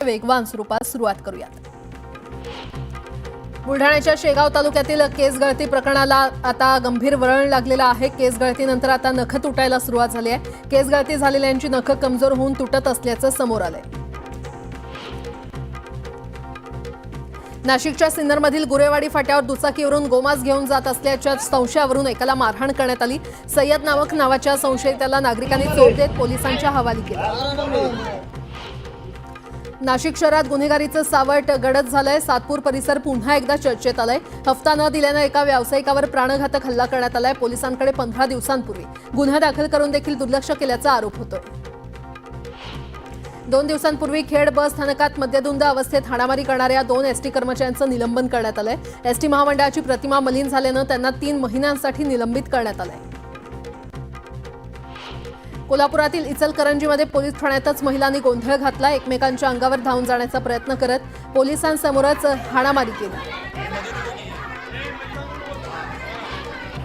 वेगवान स्वरूपात सुरुवात करूयात। बुलढाण्याच्या शेगाव तालुक्यातील केस गळती प्रकरणाला आता गंभीर वळण लागलेलं आहे। केस गळतीनंतर आता नख तुटायला सुरुवात झाली आहे। केस गळती झालेल्यांची नख कमजोर होऊन तुटत असल्याचं समोर आलंय। नाशिकच्या सिन्नरमधील गुरेवाडी फाट्यावर दुचाकीवरून गोमांस घेऊन जात असल्याच्या संशयावरून एकाला मारहाण करण्यात आली। सय्यद नावाच्या संशयिताला नागरिकांनी चोप देत पोलिसांच्या हवाली केलं। नाशिक शहरात गुन्हेगारीचं सावट गडद झालंय। सातपूर परिसर पुन्हा एकदा चर्चेत आलाय। हप्ता न दिल्यानं एका व्यावसायिकावर प्राणघातक हल्ला करण्यात आलाय। पोलिसांकडे 15 दिवसांपूर्वी गुन्हा दाखल करून देखील दुर्लक्ष केल्याचा आरोप होतोय। 2 दिवसांपूर्वी खेड बस स्थानकात मद्यधुंद अवस्थेत हाणामारी करणाऱ्या 2 एसटी कर्मचाऱ्यांचं निलंबन करण्यात आलंय। एसटी महामंडळाची प्रतिमा मलिन झाल्यानं त्यांना 3 महिन्यांसाठी निलंबित करण्यात आलंय। कोल्हापुरातील इचलकरंजीमध्ये पोलीस ठाण्यातच महिलांनी गोंधळ घातला। एकमेकांच्या अंगावर धावून जाण्याचा प्रयत्न करत पोलिसांसमोरच हाणामारी केली।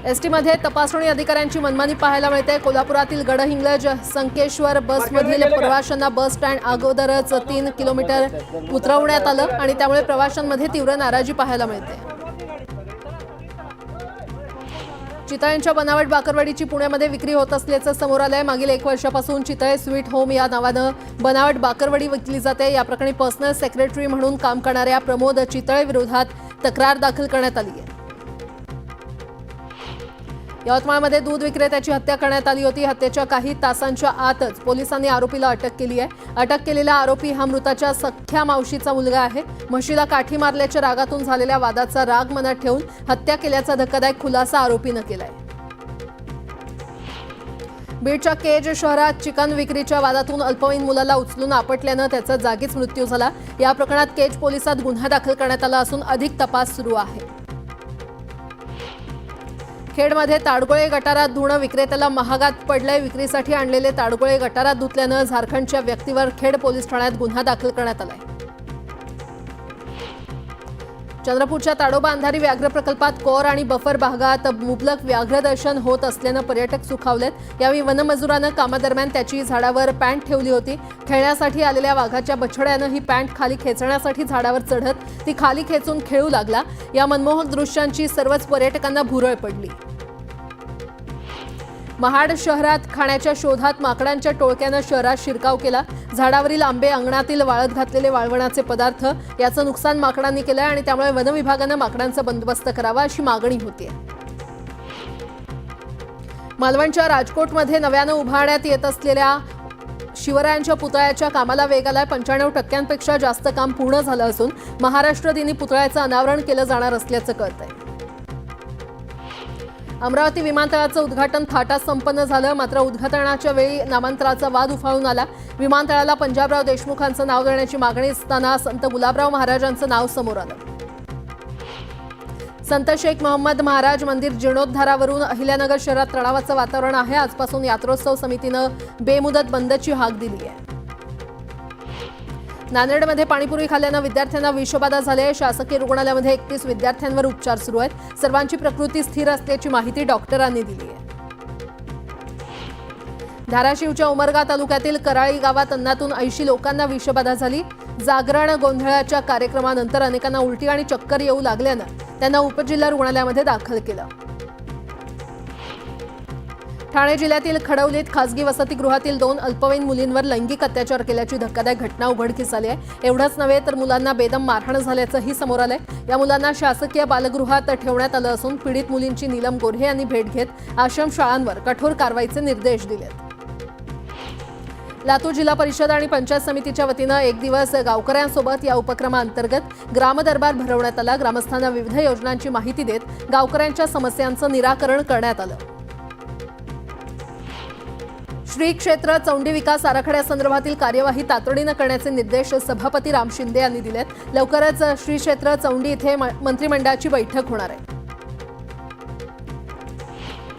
एसटीमध्ये तपासणी अधिकाऱ्यांची मनमानी पाहायला मिळते। कोल्हापुरातील गडहिंग्लज संकेश्वर बसमधील प्रवाशांना बस स्टँड अगोदरच 3 किलोमीटर उतरवण्यात आलं आणि त्यामुळे प्रवाशांमध्ये तीव्र नाराजी पाहायला मिळते। चितळेंच्या बनावट बाकरवडीची पुण्यामध्ये विक्री होत असल्याचं समोर आलंय। मागील 1 वर्षापासून चितळे स्वीट होम या नावानं बनावट बाकरवडी विकली जाते। या प्रकरणी पर्सनल सेक्रेटरी म्हणून काम करणाऱ्या प्रमोद चितळे विरोधात तक्रार दाखल करण्यात आली आहे। यवतमाळमध्ये दूध विक्रेत्याची हत्या करण्यात आली होती। हत्येच्या काही तासांच्या आतच पोलिसांनी आरोपीला अटक केली आहे। अटक केलेला आरोपी हा मृताच्या सख्ख्या मावशीचा मुलगा आहे। म्हशीला काठी मारल्याच्या रागातून झालेल्या वादाचा राग मनात ठेवून हत्या केल्याचा धक्कादायक खुलासा आरोपीनं केलाय। बीडच्या केज शहरात चिकन विक्रीच्या वादातून अल्पवयीन मुलाला उचलून आपटल्यानं त्याचा जागीच मृत्यू झाला। या प्रकरणात केज पोलिसात गुन्हा दाखल करण्यात आला असून अधिक तपास सुरू आहे। खेडमध्ये ताडगोळे गटारात धुणं विक्रेत्याला महागात पडलंय। विक्रीसाठी आणलेले ताडगोळे गटारात धुतल्यानं झारखंडच्या व्यक्तीवर खेड पोलीस ठाण्यात गुन्हा दाखल करण्यात आलाय। चंद्रपूरच्या ताडोबा अंधारी व्याघ्र प्रकल्पात कोर आणि बफर भागात मुबलक व्याघ्र दर्शन होत असल्यानं पर्यटक सुखावलेत। यावेळी वनमजुरानं कामादरम्यान त्याची झाडावर पॅन्ट ठेवली होती। खेळण्यासाठी आलेल्या वाघाच्या बछड्यानं ही पॅन्ट खाली खेचण्यासाठी झाडावर चढत ती खाली खेचून खेळू लागला। या मनमोहक दृश्यांची सर्वच पर्यटकांना भुरळ पडली। महाड शहरात खाण्याच्या शोधात माकडांच्या टोळक्यानं शहरात शिरकाव केला। झाडावरील आंबे, अंगणातील वाळत घातलेले वाळवणाचे पदार्थ याचं नुकसान माकडांनी केलंय आणि त्यामुळे वन विभागानं माकडांचा बंदोबस्त करावा अशी मागणी होती। मालवणच्या राजकोटमध्ये नव्यानं उभारण्यात येत असलेल्या शिवरायांच्या पुतळ्याच्या कामाला वेग आलाय। 95% जास्त काम पूर्ण झालं असून महाराष्ट्र दिनी पुतळ्याचं अनावरण केलं जाणार असल्याचं कळतंय। अमरावती विमानतळाचं उद्घाटन थाटात संपन्न झालं। मात्र उद्घाटनाच्या वेळी नामांतराचा वाद उफाळून आला। विमानतळाला पंजाबराव देशमुखांचं नाव देण्याची मागणी असताना संत गुलाबराव महाराजांचं नाव समोर आलं। संत शेख मोहम्मद महाराज मंदिर जीर्णोद्धारावरून अहिल्यानगर शहरात तणावाचं वातावरण आहे। आजपासून यात्रोत्सव समितीनं बेमुदत बंदची हाक दिली आहे। नांदेडमध्ये पाणीपुरी खाल्ल्यानं विद्यार्थ्यांना विषबाधा झाली आहे। शासकीय रुग्णालयामध्ये 31 विद्यार्थ्यांवर उपचार सुरू आहेत। सर्वांची प्रकृती स्थिर असल्याची माहिती डॉक्टरांनी दिली आहे। धाराशिवच्या उमरगा तालुक्यातील कराळी गावात अन्नातून 80 लोकांना विषबाधा झाली। जागरण गोंधळाच्या कार्यक्रमानंतर अनेकांना उलटी आणि चक्कर येऊ लागल्यानं त्यांना उपजिल्हा रुग्णालयामध्ये दाखल केलं। ठाणे जिल्ह्यातील खडवलीत खासगी वसतिगृहातील 2 अल्पवयीन मुलींवर लैंगिक अत्याचार केल्याची धक्कादायक घटना उघडकीस आली आहे। एवढंच नव्हे तर मुलांना बेदम मारहाण झाल्याचंही समोर आलंय। या मुलांना शासकीय बालगृहात ठेवण्यात आलं असून पीडित मुलींची नीलम गोऱ्हे यांनी भेट घेत आश्रमशाळांवर कठोर कारवाईचे निर्देश दिलेत। लातूर जिल्हा परिषद आणि पंचायत समितीच्या वतीनं 1 दिवस गावकऱ्यांसोबत या उपक्रमाअंतर्गत ग्रामदरबार भरवण्यात आला। ग्रामस्थांना विविध योजनांची माहिती देत गावकऱ्यांच्या समस्यांचं निराकरण करण्यात आलं। श्री क्षेत्र चौंडी विकास आराखड्यासंदर्भातील कार्यवाही तातडीनं करण्याचे निर्देश सभापती राम शिंदे यांनी दिलेत। लवकरच श्री क्षेत्र चौंडी इथे मंत्रिमंडळाची बैठक होणार आहे।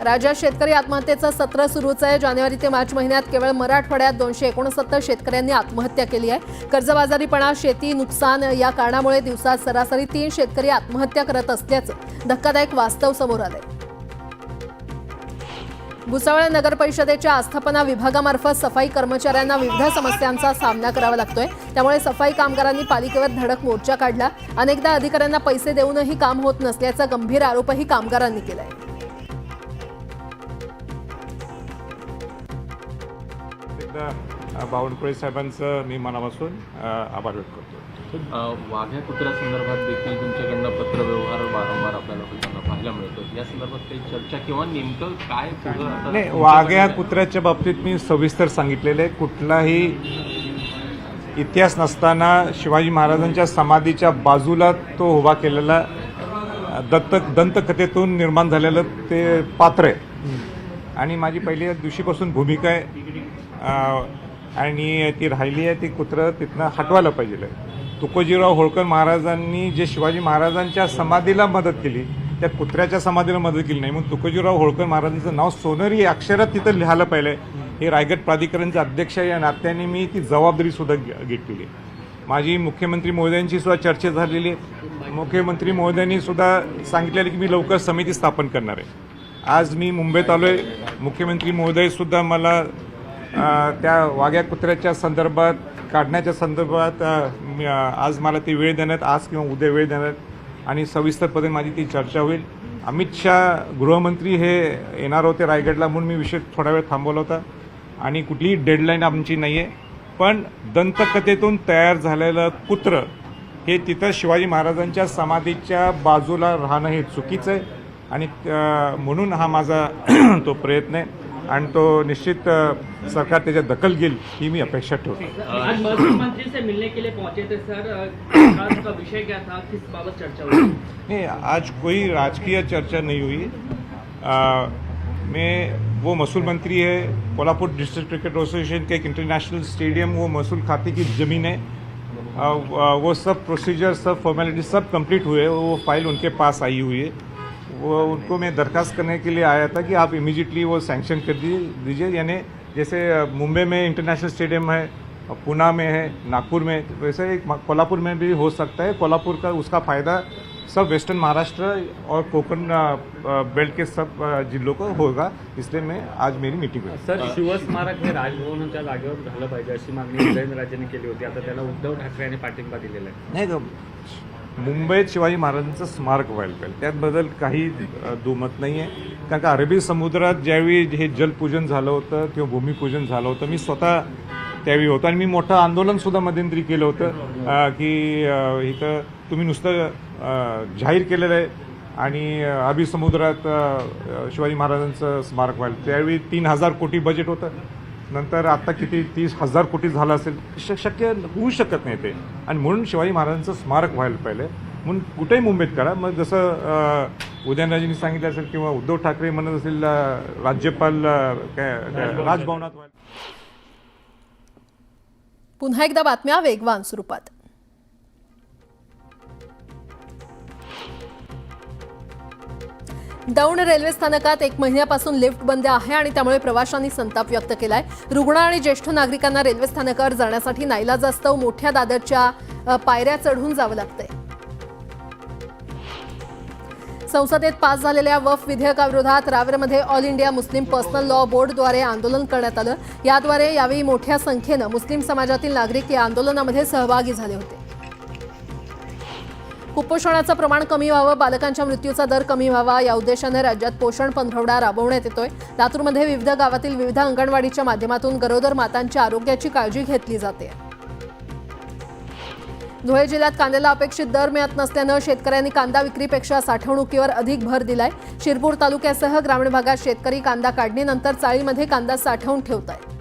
राज्यात शेतकरी आत्महत्येचं सत्र सुरूच आहे। जानेवारी ते मार्च महिन्यात केवळ मराठवाड्यात 269 शेतकऱ्यांनी आत्महत्या केली आहे। कर्जबाजारीपणा, शेती नुकसान या कारणामुळे दिवसात सरासरी 3 शेतकरी आत्महत्या करत असल्याचं धक्कादायक वास्तव समोर आलंय। भुसावळ नगर परिषदेच्या आस्थापना विभागामार्फत सफाई कर्मचाऱ्यांना विविध समस्यांचा सामना करावा लागतोय। त्यामुळे सफाई कामगारांनी पालिकेवर धडक मोर्चा काढला। अनेकदा अधिकाऱ्यांना पैसे देऊनही काम होत नसल्याचा गंभीर आरोपही कामगारांनी केलाय। बावनकुळे साहेबांचं मी मनापासून आभार व्यक्त करतो। वाघ्या कुत्र्या संदर्भात देखील तुमच्याकडनं पत्रव्यवहार वारंवार आपल्याला होताना पाहायला मिळतो। या संदर्भात काही चर्चा किंवा नेमकं काय नाही, वाघ्या कुत्र्याच्या बाबतीत मी सविस्तर सांगितलेले, कुठलाही इतिहास नसताना शिवाजी महाराजांच्या समाधीच्या बाजूला तो उभा केलेला दंतकथेतून निर्माण झालेलं ते पात्र आहे आणि माझी पहिल्या दिवशीपासून भूमिका आहे आणि ती राहिली आहे। ती कुत्रं तिथनं हटवायला पाहिजे। तुकोजीराव होळकर महाराजांनी जे शिवाजी महाराजांच्या समाधीला मदत केली त्या कुत्र्याच्या समाधीला मदत केली नाही, म्हणून तुकोजीराव होळकर महाराजांचं नाव सोनेरी अक्षरात तिथं लिहायला पाहिजे। हे रायगड प्राधिकरणचे अध्यक्ष या नात्याने मी ती जबाबदारी सुद्धा घेतलेली। माझी मुख्यमंत्री महोदयांची सुद्धा चर्चा झालेली आहे। मुख्यमंत्री महोदयांनी सुद्धा सांगितलेलं की मी लवकर समिती स्थापन करणार आहे। आज मी मुंबईत आलोय, मुख्यमंत्री महोदय सुद्धा मला त्या वाघ्या कुत्र्याच्या संदर्भात काढण्याच्या संदर्भात आज मला ती वेळ देण्यात, आज किंवा उद्या वेळ देण्यात आणि सविस्तरपणे माझी ती चर्चा होईल। अमित शाह गृहमंत्री हे येणार होते रायगडला, म्हणून मी विषय थोडा वेळ थांबवला होता आणि कुठलीही डेडलाईन आमची नाही आहे। पण दंतकथेतून तयार झालेलं कुत्रं हे तिथं शिवाजी महाराजांच्या समाधीच्या बाजूला राहणं हे चुकीचं आहे आणि म्हणून हा माझा तो प्रयत्न आहे आणि तो निश्चित सरकार त्याच्यात दखल घेईल ही मी अपेक्षा ठेवतो। आज मुख्यमंत्री से मिलने के लिए पहुंचे थे सर, आज का विषय क्या था, किस बाबत चर्चा हुई? नहीं, आज कोई राजकीय चर्चा नहीं हुई। मैं वो महसूल मंत्री है, कोल्हापुर डिस्ट्रिक्ट क्रिकेट एसोसिएशन के एक इंटरनेशनल स्टेडियम वो महसूल खाते की ज़मीन है। वो सब प्रोसीजर, सब फॉर्मेलिटी सब कंप्लीट हुए, वो फाइल उनके पास आई हुई है। वो उनको मैं दरखास्त करने के लिए आया था कि आप इमीडिएटली वो सैंक्शन कर दीजिए। यानी जैसे मुंबई में इंटरनेशनल स्टेडियम है, पुणे में है, नागपुर में, वैसे एक कोल्हापुर में भी हो सकता है। कोल्हापुर का उसका फ़ायदा सब वेस्टर्न महाराष्ट्र और कोकण बेल्ट के सब जिलों को होगा, इसलिए मैं आज मेरी मीटिंग हुई। सर, शिवस्मारक हे राजभवनाच्या जागेवर झालं पाहिजे अशी मागणी उदयनराजेंनी केली होती। आता त्याला उद्धव ठाकरे यांनी पाठिंबा दिलेला आहे। नाही, मुंबईत शिवाजी महाराजांचं स्मारक व्हायला पाहिजे, त्याबद्दल काही दुमत नाही आहे। कारण का अरबी समुद्रात ज्यावेळी हे जलपूजन झालं होतं किंवा भूमिपूजन झालं होतं, मी स्वतः त्यावेळी होतो आणि मी मोठं आंदोलनसुद्धा मध्यंतरी केलं होतं की इथं तुम्ही नुसतं जाहीर केलेलं आहे आणि अरबी समुद्रात शिवाजी महाराजांचं स्मारक व्हायला। त्यावेळी 3,000 कोटी बजेट होतं, नंतर आता किती 30,000 कोटी झालं असेल, शक्य होऊ शकत नाही ते आणि म्हणून शिवाजी महाराजांचं स्मारक व्हायला पाहिजे म्हणून कुठेही मुंबईत करा। मग जसं उदयनराजेंनी सांगितलं असेल किंवा उद्धव ठाकरे म्हणत असेल राज्यपाल राजभवनात व्हायला। पुन्हा एकदा बातम्या वेगवान स्वरूपात। दौंड रेल्वे स्थानकात 1 महिन्यापासून लिफ्ट बंद आहे आणि त्यामुळे प्रवाशांनी संताप व्यक्त केलाय। रुग्ण आणि ज्येष्ठ नागरिकांना रेल्वे स्थानकावर जाण्यासाठी नाईलाजास्तव मोठ्या दादरच्या पायऱ्या चढून जावं लागतंय। संसदेत पास झालेल्या वक्फ विधेयकाविरोधात रावेरमध्ये all India Muslim personal law बोर्डद्वारे आंदोलन करण्यात आलं। याद्वारे यावेळी मोठ्या संख्येनं मुस्लिम समाजातील नागरिक या आंदोलनामध्ये सहभागी झाले होते। कुपोषणाचं प्रमाण कमी व्हावं, बालकांच्या मृत्यूचा दर कमी व्हावा या उद्देशाने राज्यात पोषण पंधरवडा राबवण्यात येतोय। लातूरमध्ये विविध गावातील विविध अंगणवाडीच्या माध्यमातून गरोदर मातांच्या आरोग्याची काळजी घेतली जाते। धुळे जिल्ह्यात कांद्याला अपेक्षित दर मिळत नसल्यानं शेतकऱ्यांनी कांदा विक्रीपेक्षा साठवणुकीवर अधिक भर दिलाय। शिरपूर तालुक्यासह ग्रामीण भागात शेतकरी कांदा काढणीनंतर चाळीमध्ये कांदा साठवून ठेवतायत।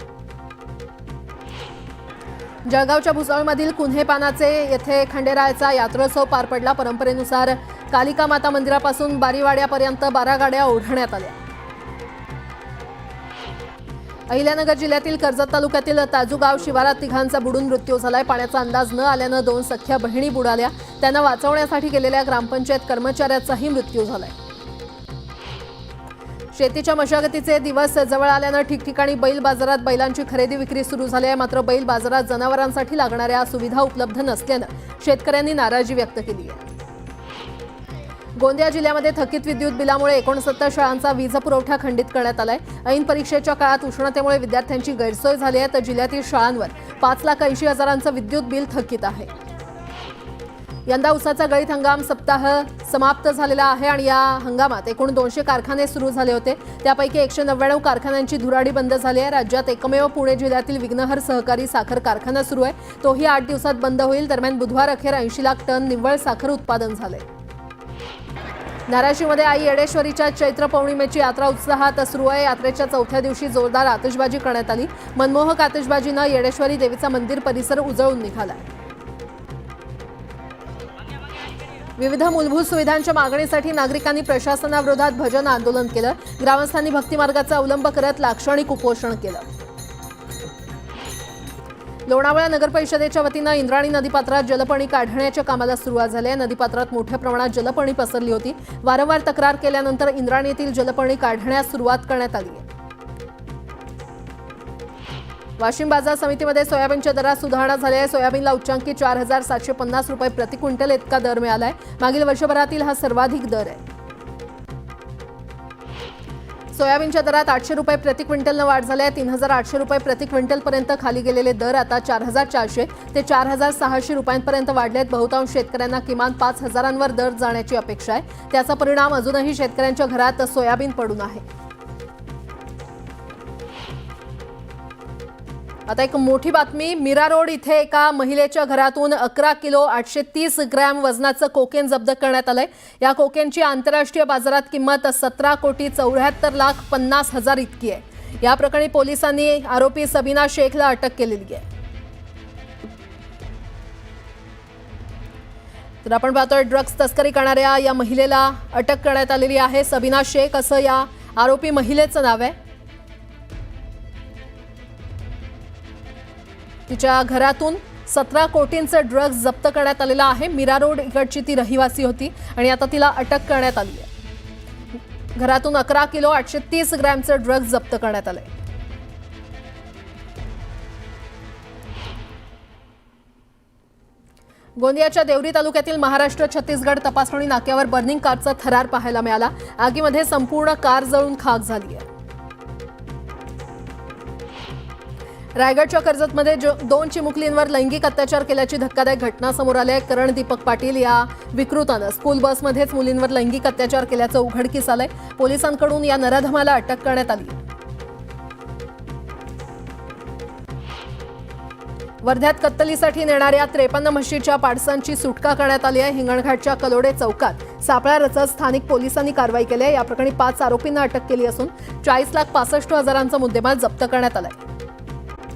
जळगावच्या भुसावळमधील कुन्हेपानाचे येथे खंडेरायाचा यात्रोत्सव पार पडला। परंपरेनुसार कालिका माता मंदिरापासून बारीवाड्यापर्यंत 12 गाड्या ओढण्यात आल्या। अहिल्यानगर जिल्ह्यातील कर्जत तालुक्यातील ताजुगाव शिवारात तिघांचा बुडून मृत्यू झालाय। पाण्याचा अंदाज न आल्यानं 2 सख्या बहिणी बुडाल्या। त्यांना वाचवण्यासाठी गेलेल्या ग्रामपंचायत कर्मचाऱ्याचाही मृत्यू झालाय। शेतीच्या मशागतीचे दिवस जवळ आल्यानं ठिकठिकाणी बैल बाजारात बैलांची खरेदी विक्री सुरू झाली आहे। मात्र बैल बाजारात जनावरांसाठी लागणाऱ्या सुविधा उपलब्ध नसल्यानं शेतकऱ्यांनी नाराजी व्यक्त केली आहे। गोंदिया जिल्ह्यामध्ये थकीत विद्युत बिलामुळे 69 शाळांचा वीज पुरवठा खंडित करण्यात आलाय. ऐन परीक्षेच्या काळात उष्णतेमुळे विद्यार्थ्यांची गैरसोय झाली आहे, तर जिल्ह्यातील शाळांवर 5,80,000चं विद्युत बिल थकीत आहे. यंदा उसाचा गळीत हंगाम सप्ताह समाप्त झालेला आहे आणि या हंगामात एकूण 200 कारखाने सुरू झाले होते. त्यापैकी 199 कारखान्यांची धुराडी बंद झाली आहे. राज्यात एकमेव पुणे जिल्ह्यातील विघ्नहर सहकारी साखर कारखाना सुरू आहे, तोही 8 दिवसात बंद होईल. दरम्यान बुधवार अखेर 80 लाख टन निव्वळ साखर उत्पादन झाले. धाराशिवमध्ये आई येडेश्वरीच्या चैत्र पौर्णिमेची यात्रा उत्साहात सुरू आहे. यात्रेच्या चौथ्या दिवशी जोरदार आतिषबाजी करण्यात आली. मनमोहक आतिषबाजीनं येडेश्वरी देवीचा मंदिर परिसर उजळून निघाला. विविध मूलभूत सुविधांच्या मागणीसाठी नागरिकांनी प्रशासनाविरोधात भजन आंदोलन केलं. ग्रामस्थांनी भक्तिमार्गाचा अवलंब करत लाक्षणिक उपोषण केलं. लोणावळा नगरपरिषदेच्या वतीनं इंद्रायणी नदीपात्रात जलपर्णी काढण्याच्या कामाला सुरुवात झाली आहे. नदीपात्रात मोठ्या प्रमाणात जलपर्णी पसरली होती. वारंवार तक्रार केल्यानंतर इंद्रायणीतील जलपर्णी काढण्यास सुरुवात करण्यात आली आहे. वाशिम बाजार समितीमध्ये सोयाबीनच्या दरात सुधारणा झाली आहे. सोयाबीनला उच्चांकी 4,750 रुपये प्रति क्विंटल इतका दर मिळाला आहे. मागील वर्षभरातील हा सर्वाधिक दर आहे. सोयाबीनच्या दरात 800 रुपये प्रति क्विंटलनं वाढ झाली आहे. 3,800 रुपये प्रति क्विंटलपर्यंत खाली गेलेले दर आता 4,400 ते 4,600 रुपयांपर्यंत वाढले आहेत. बहुतांश शेतकऱ्यांना किमान 5,000वर दर जाण्याची अपेक्षा आहे. त्याचा परिणाम अजूनही शेतकऱ्यांच्या घरात सोयाबीन पडून आहे. आता एक मोठी बातमी. मीरा रोड इथे एका महिलेच्या घरातून 11 किलो 830 ग्रॅम वजनाचं कोकेन जप्त करण्यात आलंय. या कोकेनची आंतरराष्ट्रीय बाजारात किंमत 17,74,50,000 इतकी आहे. या प्रकरणी पोलिसांनी आरोपी सबीना शेखला अटक केलेली आहे. तर आपण पाहतोय ड्रग्ज तस्करी करणाऱ्या या महिलेला अटक करण्यात आलेली आहे. सबीना शेख असं या आरोपी महिलेचं नाव आहे. तिच्या घरातून 17 कोटींचं ड्रग्ज जप्त करण्यात आलेलं आहे. मीरा रोड इकडची ती रहिवासी होती आणि आता तिला अटक करण्यात आली आहे. घरातून 11 किलो 830 ग्रॅमचं ड्रग्ज जप्त करण्यात आलंय. गोंदियाच्या देवरी तालुक्यातील महाराष्ट्र छत्तीसगड तपासणी नाक्यावर बर्निंग कारचा थरार पाहायला मिळाला. आगीमध्ये संपूर्ण कार जळून खाक झाली आहे. रायगडच्या कर्जतमध्ये 2 चिमुकलींवर लैंगिक अत्याचार केल्याची धक्कादायक घटना समोर आली आहे. करण दीपक पाटील या विकृतानं स्कूल बसमध्येच मुलींवर लैंगिक अत्याचार केल्याचं उघडकीस आलंय. पोलिसांकडून या नराधमाला अटक करण्यात आली. वर्ध्यात कत्तलीसाठी नेणाऱ्या 53 म्हशीच्या पाडसांची सुटका करण्यात आली आहे. हिंगणघाटच्या कलोडे चौकात सापळा रचत स्थानिक पोलिसांनी कारवाई केली आहे. या प्रकरणी 5 आरोपींना अटक केली असून 40,65,000चा मुद्देमाल जप्त करण्यात आलाय.